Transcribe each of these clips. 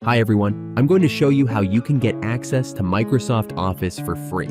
Hi everyone, I'm going to show you how you can get access to Microsoft Office for free.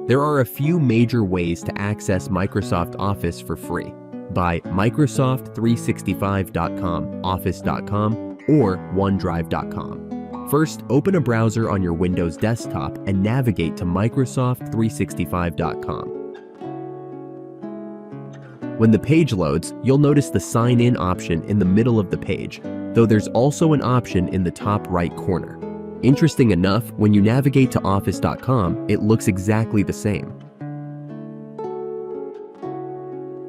There are a few major ways to access Microsoft Office for free by Microsoft365.com, Office.com, or OneDrive.com. First, open a browser on your Windows desktop and navigate to Microsoft365.com. When the page loads, you'll notice the Sign In option in the middle of the page, though there's also an option in the top right corner. Interesting enough, when you navigate to Office.com, it looks exactly the same.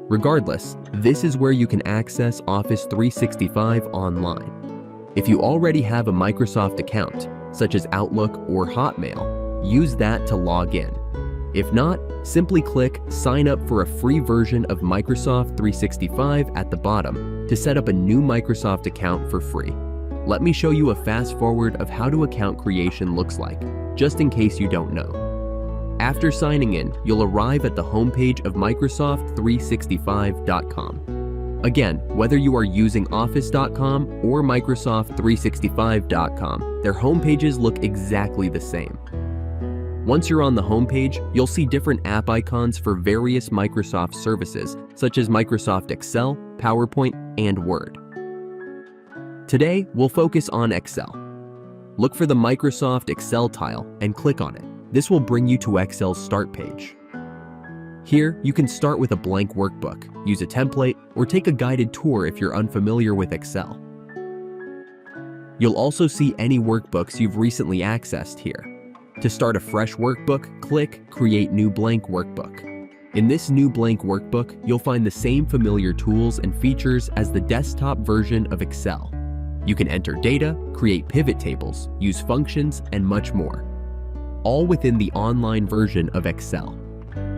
Regardless, this is where you can access Office 365 online. If you already have a Microsoft account, such as Outlook or Hotmail, use that to log in. If not, simply click Sign Up for a free version of Microsoft 365 at the bottom to set up a new Microsoft account for free. Let me show you a fast forward of how account creation looks like, just in case you don't know. After signing in, you'll arrive at the homepage of Microsoft365.com. Again, whether you are using Office.com or Microsoft365.com, their homepages look exactly the same. Once you're on the homepage, you'll see different app icons for various Microsoft services, such as Microsoft Excel, PowerPoint, and Word. Today, we'll focus on Excel. Look for the Microsoft Excel tile and click on it. This will bring you to Excel's start page. Here, you can start with a blank workbook, use a template, or take a guided tour if you're unfamiliar with Excel. You'll also see any workbooks you've recently accessed here. To start a fresh workbook, click Create New Blank Workbook. In this new blank workbook, you'll find the same familiar tools and features as the desktop version of Excel. You can enter data, create pivot tables, use functions, and much more. All within the online version of Excel.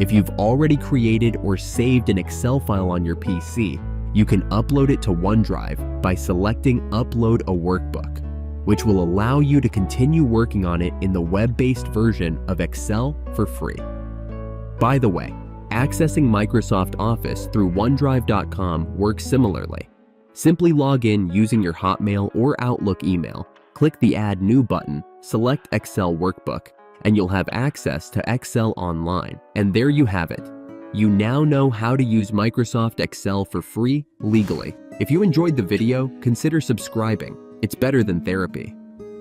If you've already created or saved an Excel file on your PC, you can upload it to OneDrive by selecting Upload a Workbook, which will allow you to continue working on it in the web-based version of Excel for free. By the way, accessing Microsoft Office through OneDrive.com works similarly. Simply log in using your Hotmail or Outlook email, click the Add New button, select Excel Workbook, and you'll have access to Excel Online. And there you have it. You now know how to use Microsoft Excel for free legally. If you enjoyed the video, consider subscribing. It's better than therapy.